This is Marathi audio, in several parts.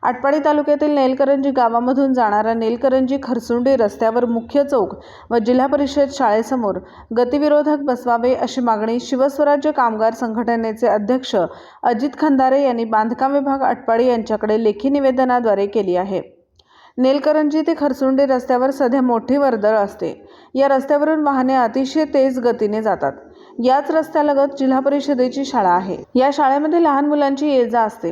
आटपाडी तालुक्यातील नेलकरंजी गावामधून जाणारा नेलकरंजी खरसुंडी रस्त्यावर मुख्य चौक व जिल्हा परिषद शाळेसमोर गतिविरोधक बसवावे अशी मागणी शिवस्वराज्य कामगार संघटनेचे अध्यक्ष अजित खंदारे यांनी बांधकाम विभाग आटपाडी यांच्याकडे लेखी निवेदनाद्वारे केली आहे। नेलकरंजी ते खरसुंडी रस्त्यावर सध्या मोठी वर्दळ असते। या रस्त्यावरून वाहने अतिशय तेज गतीने जातात। याच रस्त्यालगत जिल्हा परिषदेची शाळा आहे। या शाळेमध्ये लहान मुलांची ये-जा असते,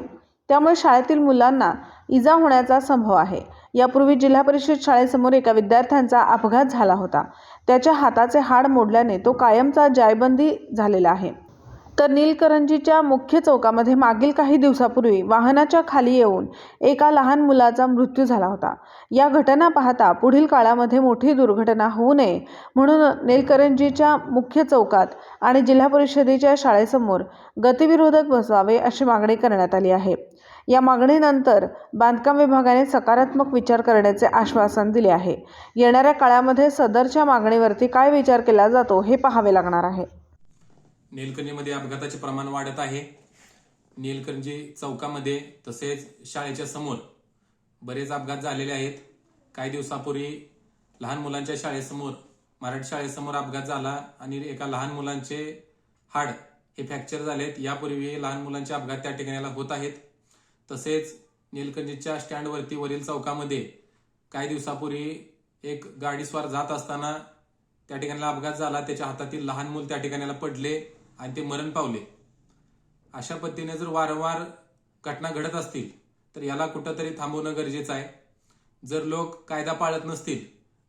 त्यामुळे शाळेतील मुलांना इजा होण्याचा संभव आहे। यापूर्वी जिल्हा परिषद शाळेसमोर एका विद्यार्थ्यांचा अपघात झाला होता। त्याच्या हाताचे हाड मोडल्याने तो कायमचा जायबंदी झालेला आहे। तर नेलकरंजीच्या मुख्य चौकामध्ये मागील काही दिवसापूर्वी वाहनाच्या खाली येऊन एका लहान मुलाचा मृत्यू झाला होता। या घटना पाहता पुढील काळामध्ये मोठी दुर्घटना होऊ नये म्हणून नेलकरंजीच्या मुख्य चौकात आणि जिल्हा परिषदेच्या शाळेसमोर गतिविरोधक बसवावे अशी मागणी करण्यात आली आहे। या मागणीनंतर बांधकाम विभागाने सकारात्मक विचार करण्याचे आश्वासन दिले आहे। येणाऱ्या काळामध्ये सदरच्या मागणीवरती काय विचार केला जातो हे पाहावे लागणार आहे। नेलकरंजीमध्ये अपघाताचे प्रमाण वाढत आहे। नेलकरंजी चौकामध्ये तसेच शाळेच्या समोर बरेच अपघात झालेले आहेत। काही दिवसापूर्वी लहान मुलांच्या शाळेसमोर मराठी शाळेसमोर अपघात झाला आणि एका लहान मुलांचे हाड हे फ्रॅक्चर झालेत। यापूर्वी लहान मुलांचे अपघात त्या ठिकाणी होत आहेत। तसेच नेलकरंजीच्या स्टँडवरती वरील चौकामध्ये काही दिवसापूर्वी एक गाडीस्वार जात असताना त्या ठिकाणी अपघात झाला। त्याच्या हातातील लहान मूल त्या ठिकाणी पडले आणि ते मरण पावले। अशा पद्धतीने जर वारंवार घटना घडत असतील तर याला कुठंतरी थांबवणं गरजेचं आहे। जर लोक कायदा पाळत नसतील,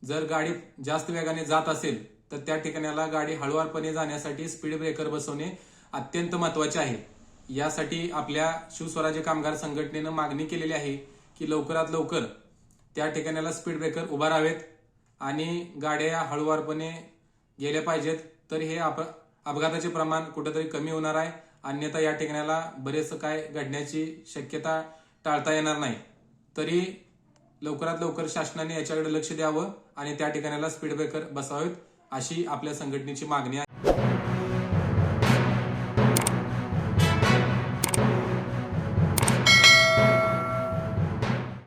जर गाडी जास्त वेगाने जात असेल तर त्या ठिकाणाला गाडी हळुवारपणे जाण्यासाठी स्पीड ब्रेकर बसवणे अत्यंत महत्त्वाचे आहे। यासाठी आपल्या शिवस्वराज्य कामगार संघटनेनं मागणी केलेली आहे की लवकरात लवकर त्या ठिकाणाला स्पीड ब्रेकर उभारावेत आणि गाड्या हळुवारपणे गेल्या पाहिजेत। तर हे अपघाताचे प्रमाण कुठेतरी कमी होणार आहे। अन्यथा या ठिकाणाला बरेच काय घडण्याची शक्यता टाळता येणार नाही। तरी लवकरात लवकर शासनाने याच्याकडे लक्ष द्यावं आणि त्या ठिकाणाला स्पीड ब्रेकर बसवावेत अशी आपल्या संघटनेची मागणी आहे।